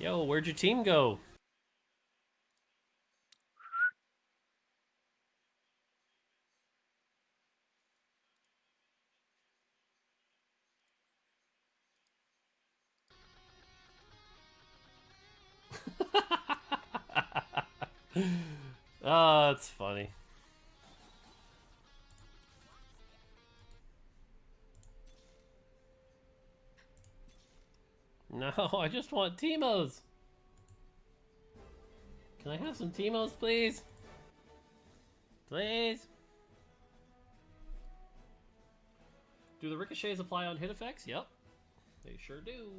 Yo, where'd your team go? Oh, it's funny. No, I just want Timos. Can I have some Timos, please? Please? Do the ricochets apply on hit effects? Yep. They sure do.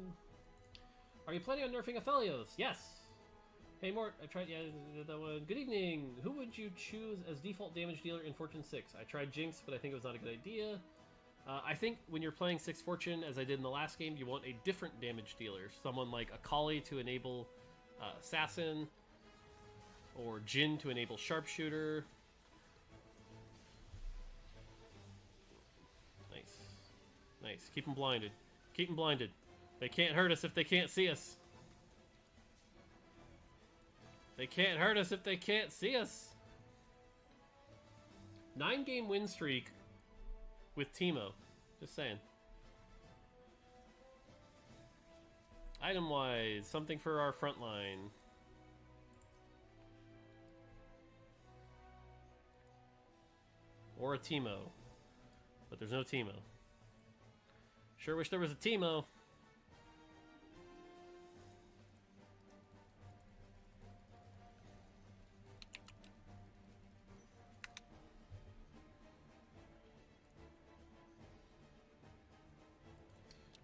Are you planning on nerfing Aphelios? Yes. Hey Mort, I tried that one. Good evening. Who would you choose as default damage dealer in Fortune 6? I tried Jinx, but I think it was not a good idea. I think when you're playing 6 Fortune, as I did in the last game, you want a different damage dealer. Someone like Akali to enable Assassin, or Jin to enable Sharpshooter. Nice. Nice. Keep them blinded. Keep them blinded. They can't hurt us if they can't see us. They can't hurt us if they can't see us. 9-game win streak with Teemo. Just saying. Item-wise, something for our front line. Or a Teemo. But there's no Teemo. Sure wish there was a Teemo.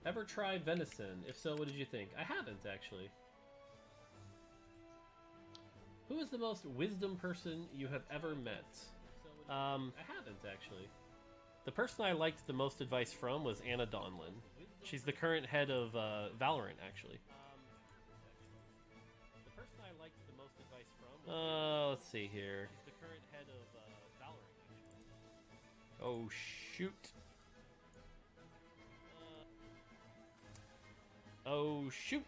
Ever tried venison? If so, what did you think? I haven't, actually. Who is the most wisdom person you have ever met? I haven't, actually. The person I liked the most advice from was Anna Donlin. She's the current head of Valorant, actually. The person I liked the most advice from let's see here. She's the current head of Valorant, actually. Oh, shoot. Oh, shoot.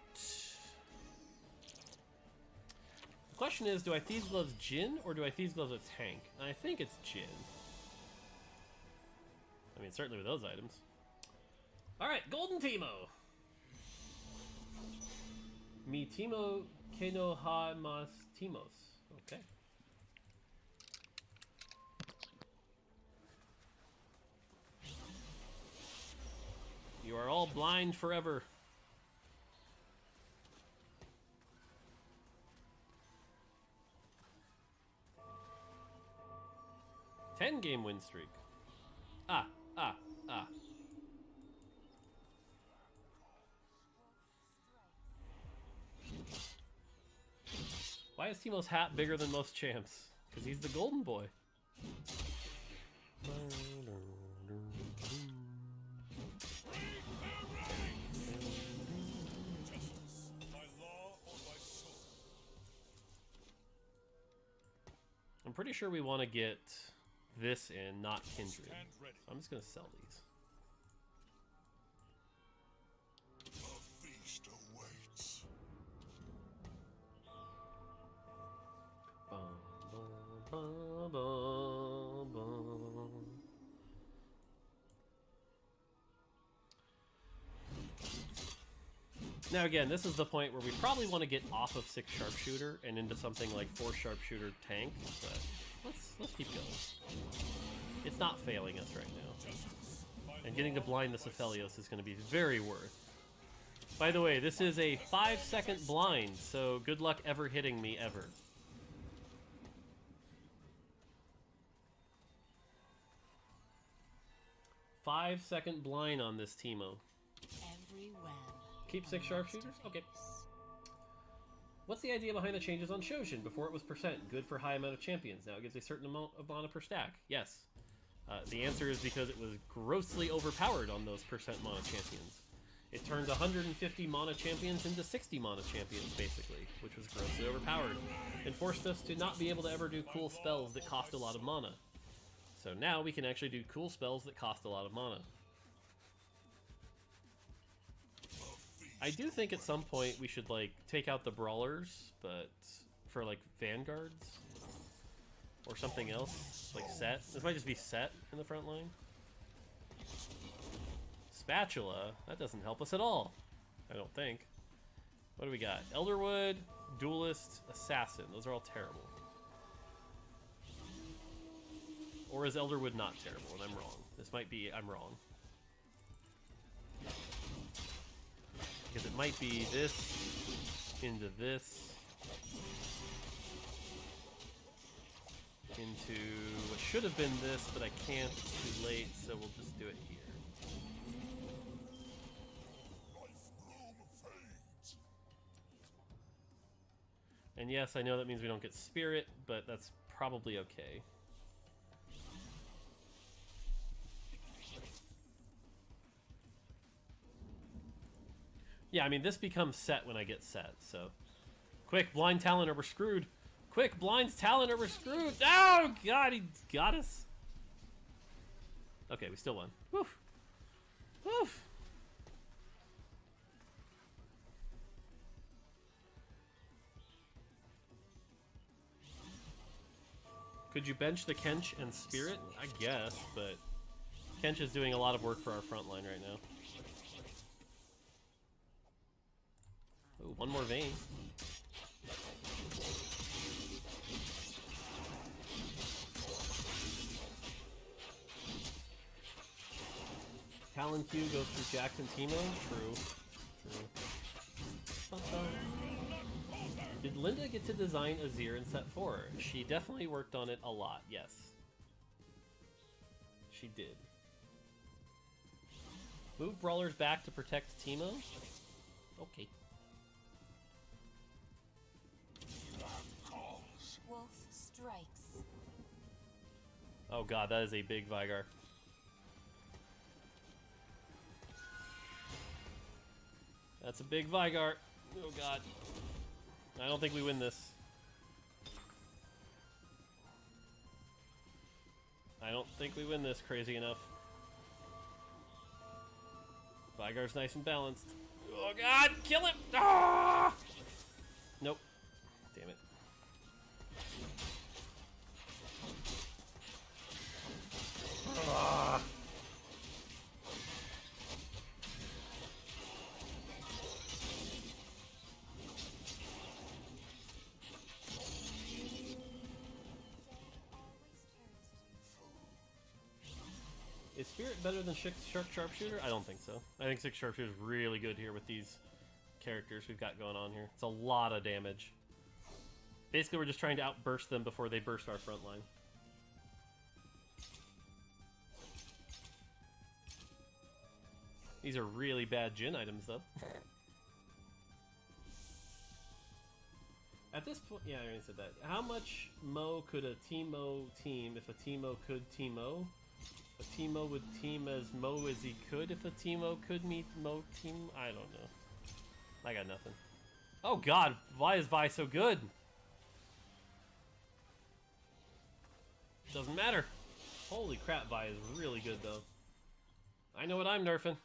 The question is, do I Thieves Gloves Jin, or do I Thieves Gloves a tank? I think it's Jin. I mean, certainly with those items. Alright, Golden Teemo! Mi Teemo Keno Ha Mas Teemos. Okay. You are all blind forever. 10-game win streak. Ah. Why is Teemo's hat bigger than most champs? Because he's the golden boy. I'm pretty sure we want to get this in, not Kindred. So I'm just going to sell these. The feast awaits. Now again, this is the point where we probably want to get off of 6 Sharpshooter and into something like 4 Sharpshooter tank, but let's keep going. It's not failing us right now. And getting to blind this Aphelios is going to be very worth. By the way, this is a 5-second blind, so good luck ever hitting me ever. Five-second blind on this Teemo. Keep 6 Sharpshooters? Okay. What's the idea behind the changes on Shoshin? Before it was percent, good for high amount of champions. Now it gives a certain amount of mana per stack. Yes. The answer is because it was grossly overpowered on those percent mana champions. It turned 150 mana champions into 60 mana champions, basically, which was grossly overpowered, and forced us to not be able to ever do cool spells that cost a lot of mana. So now we can actually do cool spells that cost a lot of mana. I do think at some point we should like take out the brawlers, but for like vanguards or something else, like set. This might just be set in the front line. Spatula, that doesn't help us at all. I don't think. What do we got? Elderwood, Duelist, Assassin. Those are all terrible. Or is Elderwood not terrible and I'm wrong? This might be I'm wrong. Because it might be this into this into what should have been this, but I can't. It's too late, so we'll just do it here. And yes, I know that means we don't get Spirit, but that's probably okay. Yeah, I mean, this becomes set when I get set, so... Quick, Blind Talon or we're screwed! Quick, Blind's Talon or we're screwed! Oh, God, he got us! Okay, we still won. Woof! Woof! Could you bench the Kench and Spirit? I guess, but... Kench is doing a lot of work for our front line right now. Ooh, one more vein. Talon Q goes through Jackson Timo? True. True. Did Linda get to design Azir in set 4? She definitely worked on it a lot, yes. She did. Move brawlers back to protect Timo? Okay. Wolf strikes. Oh god, that is a big Vigar. That's a big Vigar. Oh god. I don't think we win this. I don't think we win this crazy enough. Vigar's nice and balanced. Oh god, kill him! Ah! Nope. Damn it. Ah. Is Spirit better than Shark Sharpshooter? I don't think so. I think Six Sharpshooter is really good here with these characters we've got going on here. It's a lot of damage. Basically, we're just trying to outburst them before they burst our front line. These are really bad Jhin items, though. At this point, yeah, I already said that. How much Mo could a Teemo team if a Teemo could Teemo? A Teemo would team as Mo as he could if a Teemo could meet Mo team? I don't know. I got nothing. Oh god, why is Vi so good? Doesn't matter. Holy crap, Vi is really good though. I know what I'm nerfing.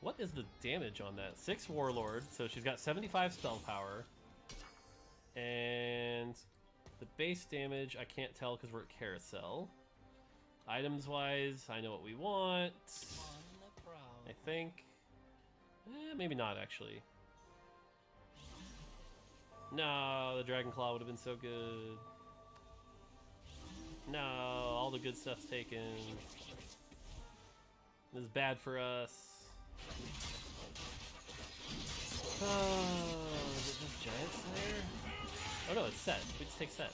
What is the damage on that? 6 Warlord, so she's got 75 spell power. And the base damage, I can't tell because we're at Carousel. Items wise, I know what we want. I think. Maybe not actually. No, the Dragon Claw would have been so good. No, all the good stuff's taken. This is bad for us. Oh, is it just Giant Slayer? Oh no, it's set. We just take set.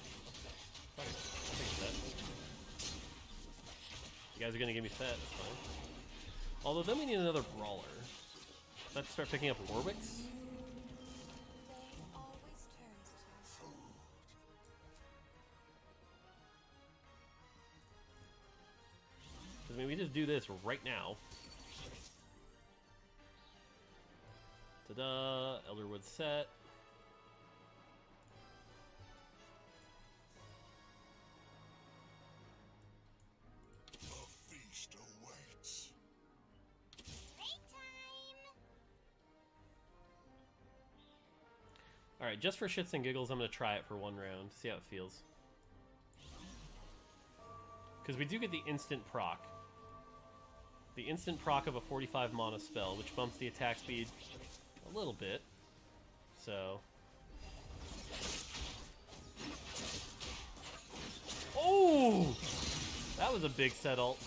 Fine. I'll take set. You guys are gonna give me set, that's fine. Although then we need another brawler. Let's start picking up Warwicks. I mean, we just do this right now. Ta-da! Elderwood set. A feast awaits. Alright, just for shits and giggles, I'm going to try it for one round. See how it feels. Because we do get the instant proc. The instant proc of a 45 mana spell, which bumps the attack speed a little bit. So... Oh! That was a big set ult.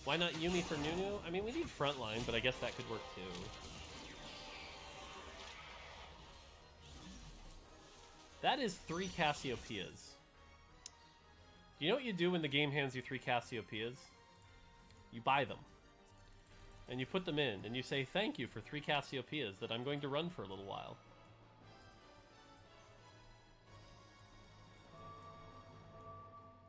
Why not Yumi for Nunu? I mean, we need frontline, but I guess that could work too. That is 3 Cassiopeias. You know what you do when the game hands you 3 Cassiopeias? You buy them. And you put them in, and you say thank you for 3 Cassiopeias that I'm going to run for a little while.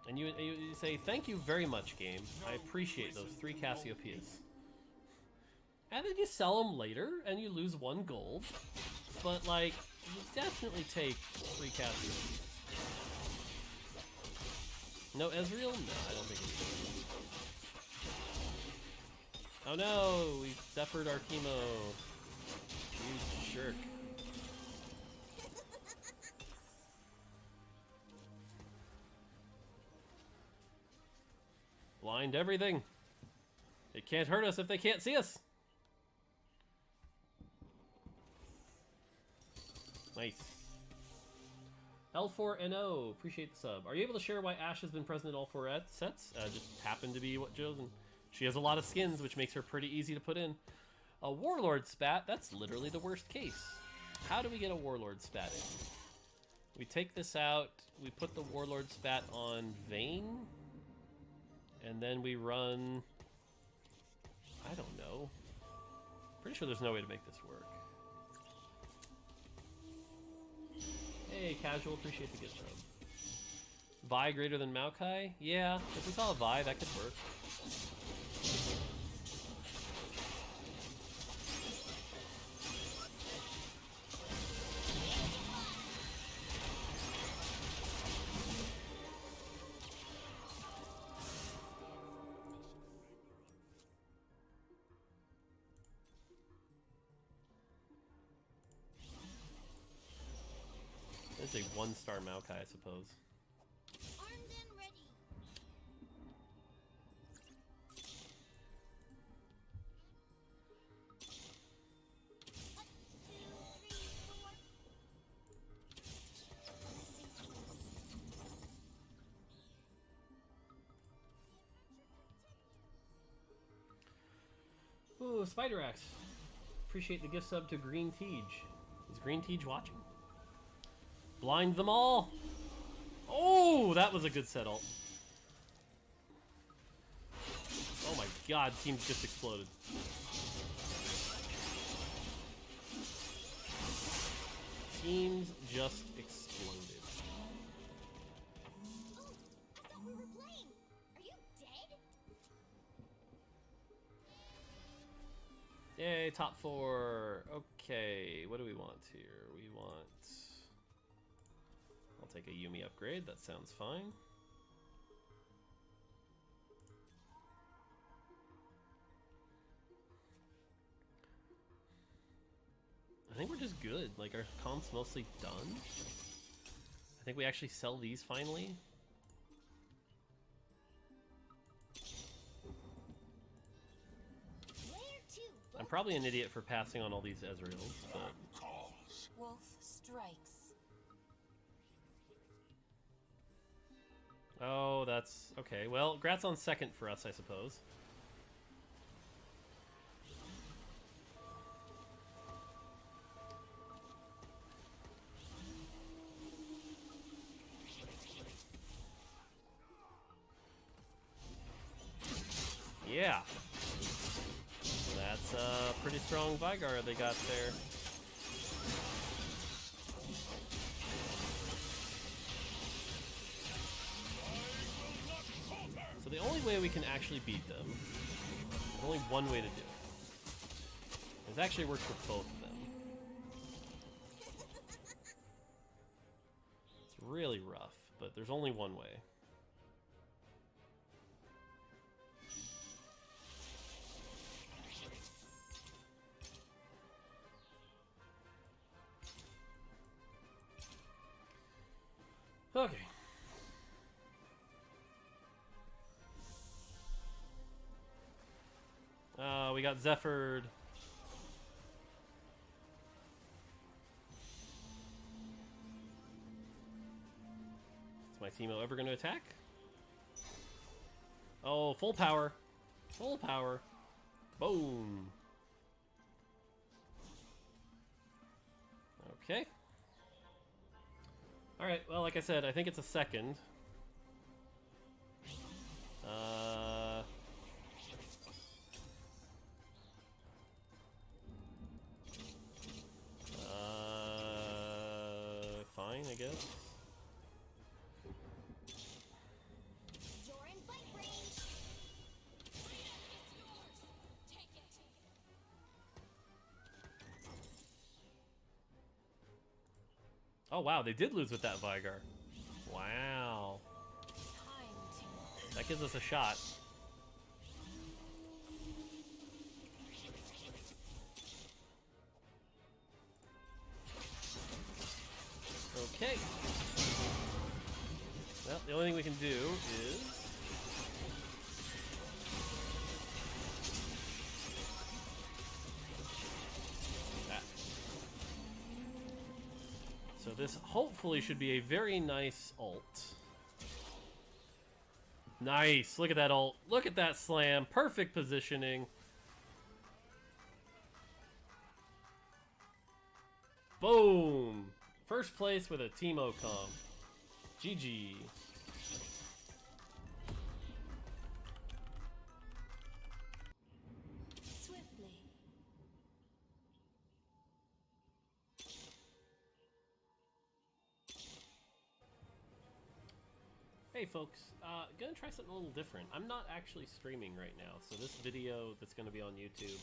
And you say, thank you very much, game. I appreciate those 3 Cassiopeias. And then you sell them later, and you lose 1 gold. But, like, you definitely take 3 Cassiopeias. No Ezreal? No, I don't think it's Oh no, we suffered our chemo. You jerk. Blind everything. It can't hurt us if they can't see us. Nice. L4NO, appreciate the sub. Are you able to share why Ashe has been present in all 4 sets? Just happened to be what chosen. She has a lot of skins, which makes her pretty easy to put in. A Warlord spat, that's literally the worst case. How do we get a Warlord spat in? We take this out, we put the Warlord spat on Vayne, and then we run... I don't know. Pretty sure there's no way to make this work. Hey, Casual, appreciate the gift sub. Vi greater than Maokai? Yeah, if we saw a Vi, that could work. It's a 1-star Maokai, I suppose. Armed and ready. Ooh, Spider Axe. Appreciate the gift sub to Green Tej. Is Green Tej watching? Blind them all! Oh, that was a good set ult. Oh my god, team just exploded. Teams just exploded. Oh, I thought we were playing. Are you dead? Yay, top 4. Okay, what do we want here? We want... I'll take a Yumi upgrade, that sounds fine. I think we're just good. Like, our comp's mostly done. I think we actually sell these finally. I'm probably an idiot for passing on all these Ezreals, but... Wolf strikes. Oh, that's... okay. Well, Grat's on second for us, I suppose. Yeah. That's a pretty strong Vigor they got there. So the only way we can actually beat them, there's only one way to do it. It actually works with both of them. It's really rough, but there's only one way. Okay. We got Zephyr'd. Is my Teemo ever going to attack? Oh, full power. Full power. Boom. Okay. Alright, well, like I said, I think it's a second. Fine, I guess. You're in bite range. Freedom is yours. Take it. Oh, wow, they did lose with that Vigar. Wow. Time to That gives us a shot. Okay. Well, the only thing we can do is... that. So this hopefully should be a very nice ult. Nice! Look at that ult. Look at that slam. Perfect positioning. Boom! First place with a Teemo comp. GG. swiftly. Hey folks, gonna try something a little different. I'm not actually streaming right now, so this video that's gonna be on YouTube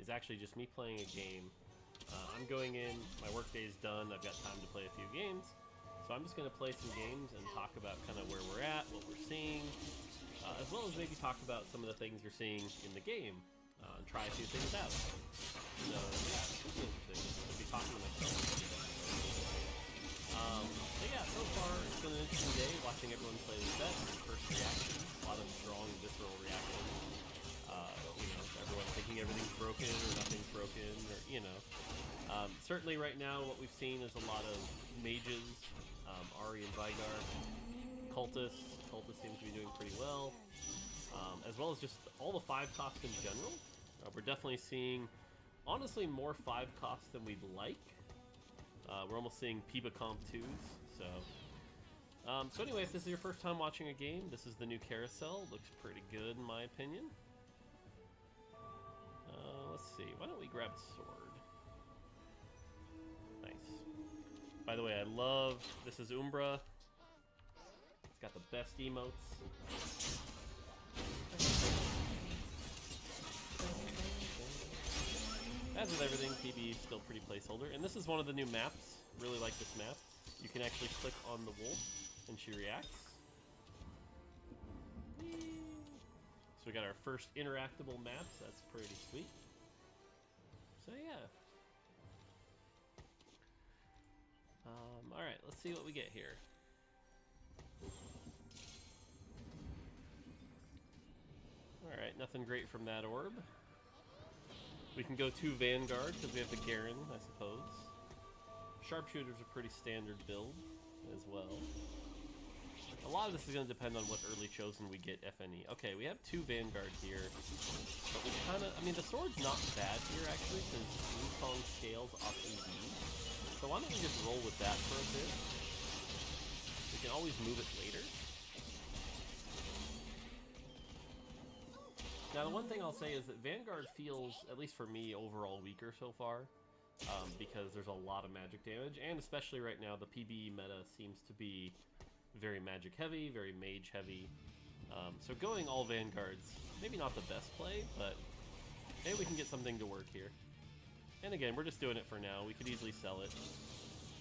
is actually just me playing a game. I'm going in, my workday is done, I've got time to play a few games, so I'm just gonna play some games and talk about kind of where we're at, what we're seeing, as well as maybe talk about some of the things you're seeing in the game, and try a few things out. So yeah, it should be interesting. I'll be talking to myself. So yeah, so far it's been an interesting day watching everyone play the set. First reactions, a lot of strong, visceral reactions. You know, everyone thinking everything's broken or nothing's broken, or you know. Certainly right now what we've seen is a lot of mages, Ahri and Vigar, Cultists. Cultists seems to be doing pretty well, as well as just all the 5 costs in general. We're definitely seeing, honestly, more 5 costs than we'd like. We're almost seeing Piba Comp 2s, so... so anyway, if this is your first time watching a game, this is the new carousel. Looks pretty good, in my opinion. Let's see, why don't we grab a sword? Nice. By the way, I love... This is Umbra. It's got the best emotes. As with everything, PB is still pretty placeholder. And this is one of the new maps. Really like this map. You can actually click on the wolf and she reacts. So we got our first interactable maps. That's pretty sweet. So yeah. Alright, let's see what we get here. Alright, nothing great from that orb. We can go to Vanguard because we have the Garen, I suppose. Sharpshooter's a pretty standard build as well. A lot of this is going to depend on what early chosen we get, if any. Okay, we have 2 Vanguard here. But we kind of... I mean, the sword's not bad here, actually, because Wukong scales off EV. So why don't we just roll with that for a bit? We can always move it later. Now, the one thing I'll say is that Vanguard feels, at least for me, overall weaker so far. Because there's a lot of magic damage, and especially right now, the PB meta seems to be very magic heavy, very mage heavy. So going all Vanguards, maybe not the best play, but maybe we can get something to work here. And again, we're just doing it for now. We could easily sell it.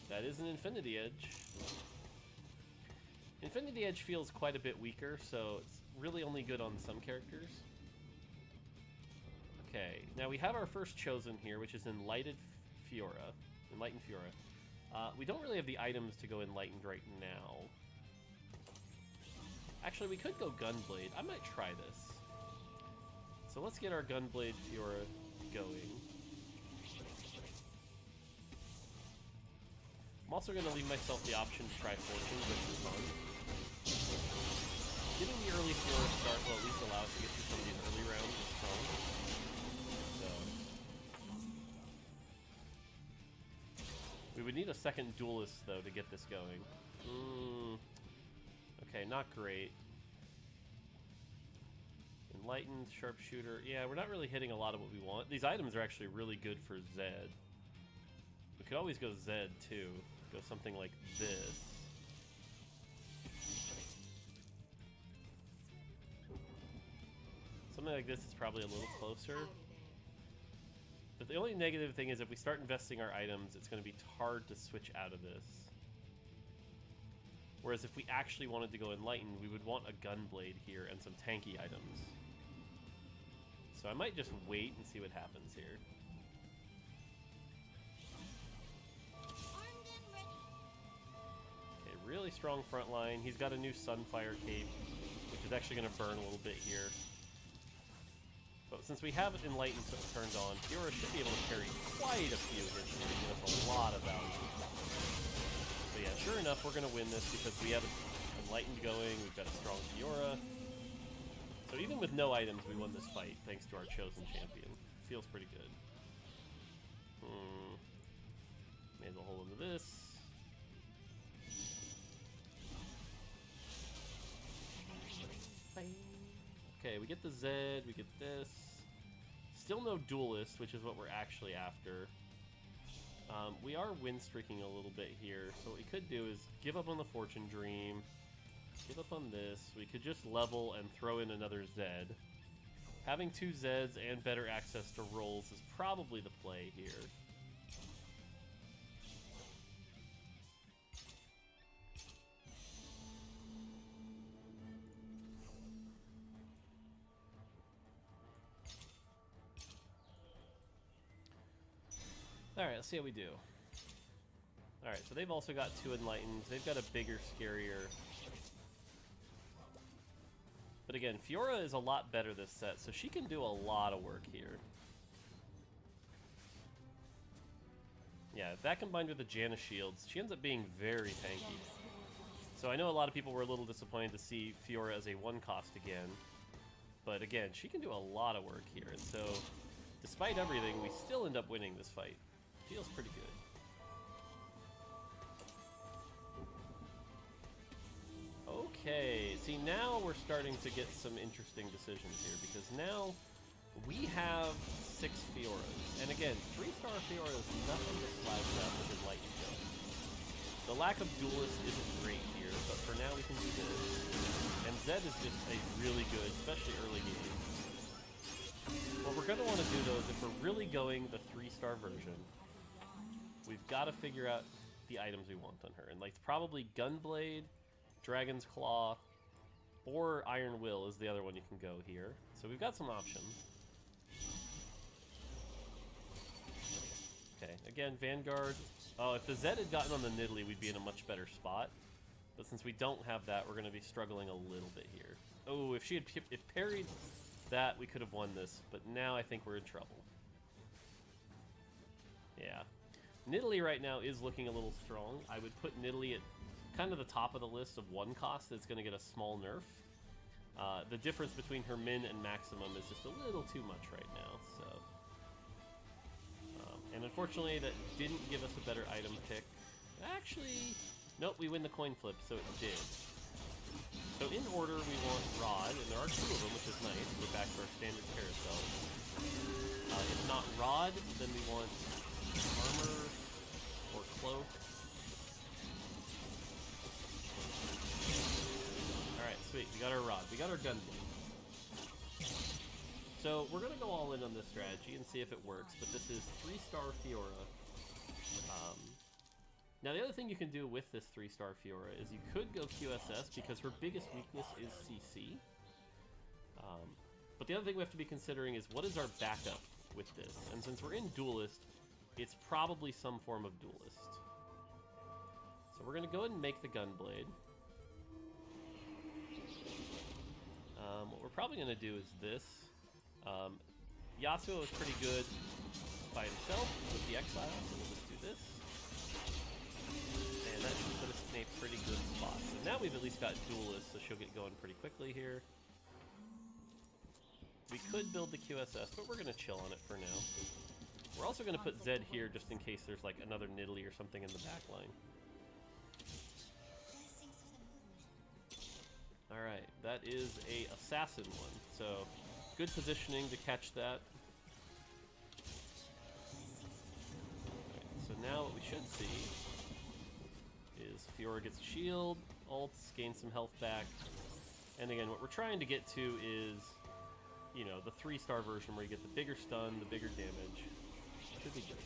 That is an Infinity Edge. Infinity Edge feels quite a bit weaker, so it's really only good on some characters. Okay, now we have our first chosen here, which is Enlightened Fiora. We don't really have the items to go Enlightened right now. Actually, we could go Gunblade. I might try this. So let's get our Gunblade Fiora going. I'm also going to leave myself the option to try Fortune just for fun. Getting the early Fiora start will at least allow us to get through some of these early rounds is fun. So we would need a second duelist, though, to get this going. Okay, not great. Enlightened, Sharpshooter. Yeah, we're not really hitting a lot of what we want. These items are actually really good for Zed. We could always go Zed, too. Go something like this. Something like this is probably a little closer. But the only negative thing is if we start investing our items, it's going to be hard to switch out of this. Whereas if we actually wanted to go Enlightened, we would want a Gunblade here and some tanky items. So I might just wait and see what happens here. Okay, really strong front line. He's got a new Sunfire cape, which is actually going to burn a little bit here. But since we have Enlightened turned on, Fiora should be able to carry quite a few hits here to give us a lot of value. So yeah, sure enough, we're going to win this because we have Enlightened going, we've got a strong Fiora. So even with no items, we won this fight, thanks to our chosen champion. Feels pretty good. May as well hold into this. Okay, we get the Zed, we get this. Still no Duelist, which is what we're actually after. We are win streaking a little bit here, so what we could do is give up on the Fortune Dream, give up on this. We could just level and throw in another Zed. Having two Zeds and better access to rolls is probably the play here. Alright, let's see how we do. Alright, so they've also got two Enlightened. They've got a bigger, scarier. But again, Fiora is a lot better this set, so she can do a lot of work here. Yeah, that combined with the Janna shields, she ends up being very tanky. So I know a lot of people were a little disappointed to see Fiora as a one-cost again. But again, she can do a lot of work here, and so despite everything, we still end up winning this fight. Feels pretty good. Okay, see now we're starting to get some interesting decisions here, because now we have 6 Fioras. And again, 3-star Fiora is nothing to slouch at with Enlightened going. The lack of Duelist isn't great here, but for now we can do this. And Zed is just a really good, especially early game. What we're going to want to do though is if we're really going the 3-star version, we've got to figure out the items we want on her. And like probably Gunblade, Dragon's Claw, or Iron Will is the other one you can go here. So we've got some options. Okay, again, Vanguard. Oh, if the Zed had gotten on the Nidalee, we'd be in a much better spot. But since we don't have that, we're going to be struggling a little bit here. Oh, if she had parried that, we could have won this. But now I think we're in trouble. Yeah. Nidalee right now is looking a little strong. I would put Nidalee at kind of the top of the list of one cost that's going to get a small nerf. The difference between her min and maximum is just a little too much right now, so... and unfortunately, that didn't give us a better item pick. Actually, nope, we win the coin flip, so it did. So in order, we want Rod, and there are 2 of them, which is nice. We're back to our standard carousel. If not Rod, then we want Armor or Cloak. Alright, sweet. We got our Rod. We got our Gunblade. So we're going to go all in on this strategy and see if it works, but this is 3-star Fiora. Now the other thing you can do with this 3-star Fiora is you could go QSS because her biggest weakness is CC. But the other thing we have to be considering is what is our backup with this? And since we're in Duelist, it's probably some form of Duelist. So we're going to go ahead and make the Gunblade. What we're probably going to do is this. Yasuo is pretty good by himself with the Exile, so we'll just do this. And that should put us in a pretty good spot. So now we've at least got Duelist, so she'll get going pretty quickly here. We could build the QSS, but we're going to chill on it for now. We're also going to put Zed here just in case there's like another Nidalee or something in the back line. Alright, that is a assassin one, so good positioning to catch that. Right, so now what we should see is Fiora gets a shield, ults, gains some health back, and again what we're trying to get to is, you know, the 3-star version where you get the bigger stun, the bigger damage. Should be good.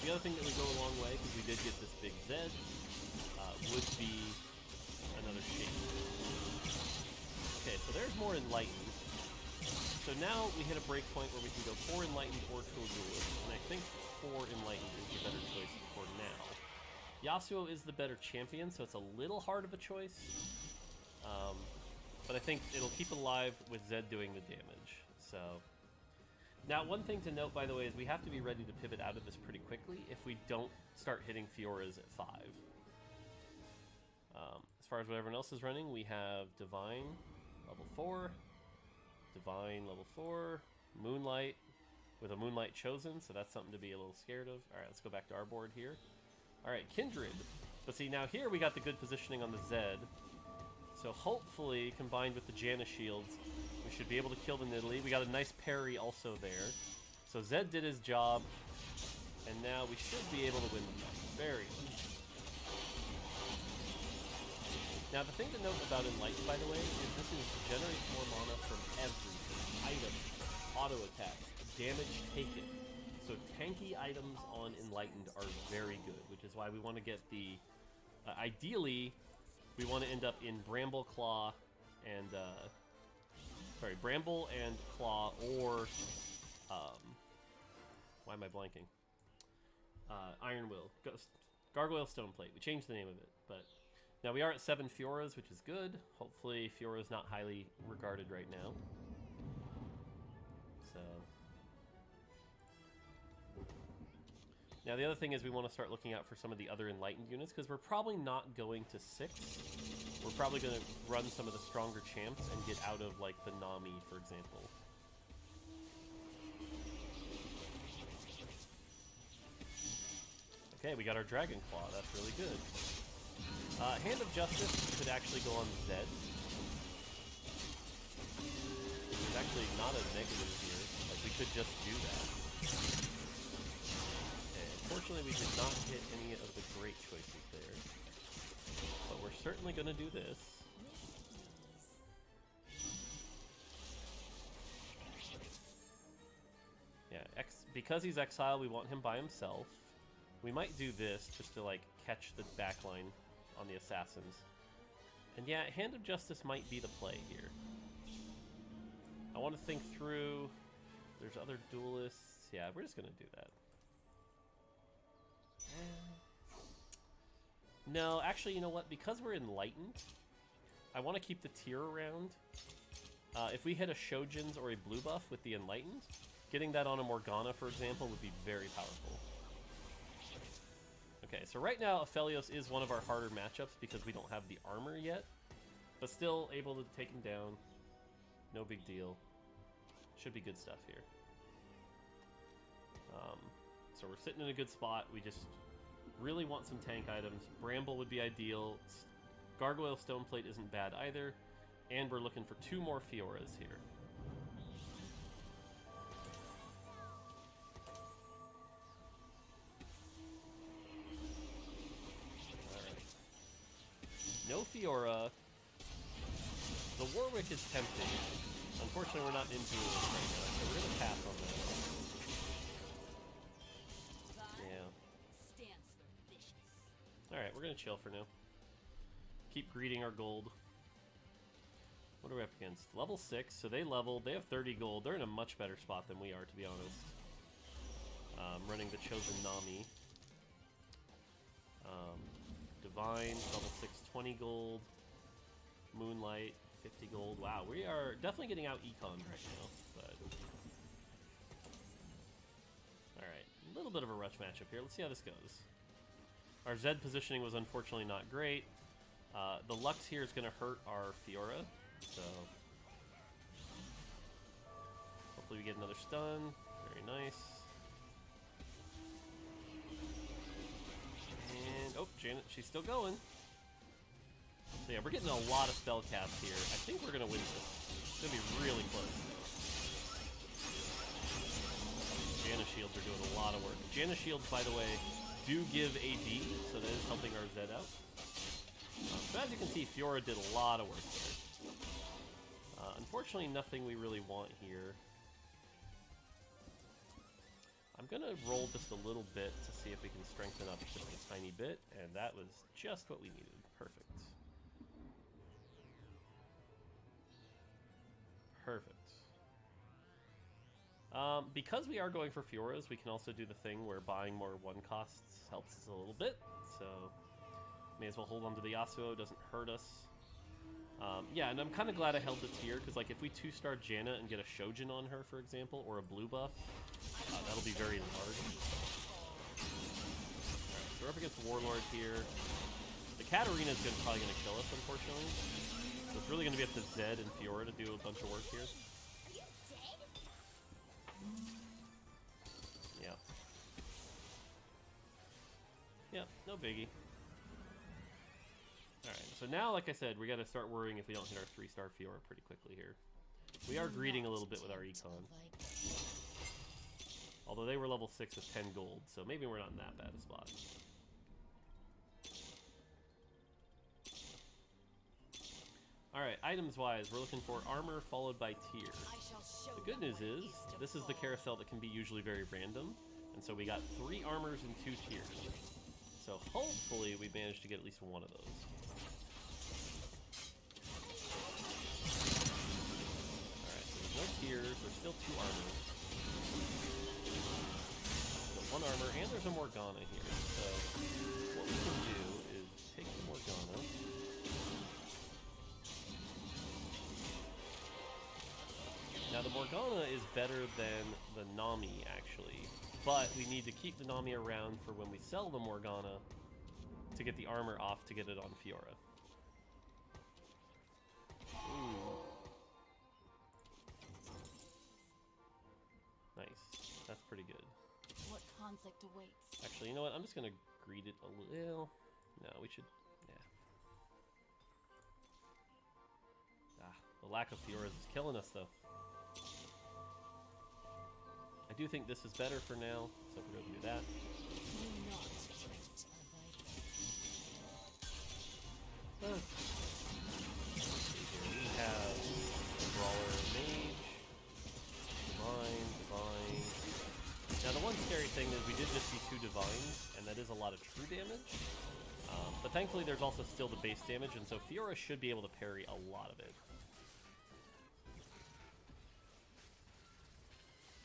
The other thing that would go a long way, because we did get this big Zed, would be another shape. Okay, so there's more Enlightened. So now we hit a break point where we can go 4 Enlightened or 2 Duelist, and I think 4 Enlightened is the better choice for now. Yasuo is the better champion, so it's a little hard of a choice. But I think it'll keep alive with Zed doing the damage. So now, one thing to note, by the way, is we have to be ready to pivot out of this pretty quickly if we don't start hitting Fioras at 5. As far as what everyone else is running, we have Divine, level 4, Divine, level 4, Moonlight, with a Moonlight chosen, so that's something to be a little scared of. Alright, let's go back to our board here. Alright, Kindred. But see, now here we got the good positioning on the Zed. So hopefully, combined with the Janna shields, we should be able to kill the Nidalee. We got a nice parry also there. So Zed did his job, and now we should be able to win the fight. Very good. Now the thing to note about Enlighten, by the way, is this is generate more mana from everything. Items, auto attacks, damage taken. So tanky items on Enlightened are very good, which is why we want to get the... ideally, we want to end up in Bramble Claw and... sorry, Bramble and Claw, or... why am I blanking? Iron Will. Gargoyle Stoneplate. We changed the name of it, but... Now we are at 7 Fioras, which is good. Hopefully Fiora's not highly regarded right now. So... Now the other thing is we want to start looking out for some of the other Enlightened units, because we're probably not going to 6. We're probably going to run some of the stronger champs and get out of, like, the Nami, for example. Okay, we got our Dragon Claw. That's really good. Hand of Justice could actually go on Zed. There's actually not a negative here. Like, we could just do that. Unfortunately, we did not hit any of the great choices there. But we're certainly going to do this. Yeah, because he's exiled, we want him by himself. We might do this just to, like, catch the backline on the assassins. And yeah, Hand of Justice might be the play here. I want to think through... There's other duelists. Yeah, we're just going to do that. No, actually, you know what? Because we're Enlightened, I want to keep the tier around. If we hit a Shojin's or a blue buff with the Enlightened, getting that on a Morgana, for example, would be very powerful. Okay, so right now, Aphelios is one of our harder matchups because we don't have the armor yet, but still able to take him down. No big deal. Should be good stuff here. So we're sitting in a good spot. We just really want some tank items. Bramble would be ideal. Gargoyle Stoneplate isn't bad either. And we're looking for 2 more Fioras here. Alright. No Fiora. The Warwick is tempting. Unfortunately, we're not in duelist right now, so we're going to pass on that. Alright, we're going to chill for now. Keep greeting our gold. What are we up against? Level 6, so they leveled. They have 30 gold. They're in a much better spot than we are, to be honest. Running the Chosen Nami. Divine, level 6, 20 gold. Moonlight, 50 gold. Wow, we are definitely getting out econ right now, but... Alright, a little bit of a rush matchup here. Let's see how this goes. Our Zed positioning was unfortunately not great. The Lux here is going to hurt our Fiora, so... Hopefully we get another stun. Very nice. And, oh, Janet, she's still going. So yeah, we're getting a lot of spell casts here. I think we're going to win this. It's going to be really close. Janna shields are doing a lot of work. Janna shields, by the way, do give AD, so that is helping our Zed out. So as you can see, Fiora did a lot of work there. Unfortunately, nothing we really want here. I'm going to roll just a little bit to see if we can strengthen up just a tiny bit, and that was just what we needed. Perfect. Perfect. Because we are going for Fioras, we can also do the thing where buying more one costs helps us a little bit, so may as well hold on to the Yasuo, doesn't hurt us. Yeah, and I'm kind of glad I held the tier, because like if we 2-star Janna and get a Shojin on her, for example, or a blue buff, that'll be very large. Alright, so we're up against Warlord here. The Katarina is probably going to kill us, unfortunately. So it's really going to be up to Zed and Fiora to do a bunch of work here. Yeah. Yeah, no biggie. Alright, so now, like I said, we gotta start worrying if we don't hit our 3-star Fiora pretty quickly here. We are greeting a little bit with our econ. Although they were level 6 with 10 gold, so maybe we're not in that bad a spot. Alright, items-wise, we're looking for armor followed by tier. The good news is, this is the carousel that can be usually very random, and so we got 3 armors and 2 tiers. So hopefully we managed to get at least one of those. Alright, so there's no tiers, there's still 2 armors. So 1 armor, and there's a Morgana here. So what we can do is take the Morgana. Now the Morgana is better than the Nami, actually. But we need to keep the Nami around for when we sell the Morgana to get the armor off to get it on Fiora. Ooh. Nice. That's pretty good. What conflict awaits? Actually, you know what? I'm just gonna greet it a little. No, we should. Yeah. Ah, the lack of Fioras is killing us, though. I do think this is better for now, so we're gonna do that. We have Brawler, Mage, Divine. Now the one scary thing is we did just see 2 Divines, and that is a lot of true damage. But thankfully there's also still the base damage, and so Fiora should be able to parry a lot of it.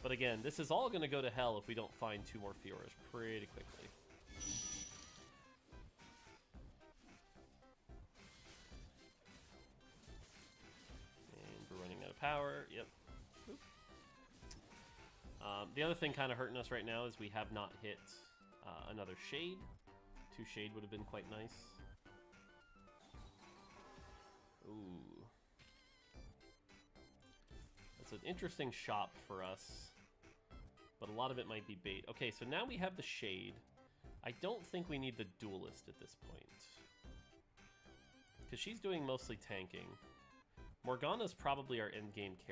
But again, this is all going to go to hell if we don't find 2 more Fioras pretty quickly. And we're running out of power. Yep. The other thing kind of hurting us right now is we have not hit another Shade. 2 Shade would have been quite nice. Ooh. That's an interesting shop for us. But a lot of it might be bait. Okay, so now we have the Shade. I don't think we need the Duelist at this point. Because she's doing mostly tanking. Morgana's probably our endgame character.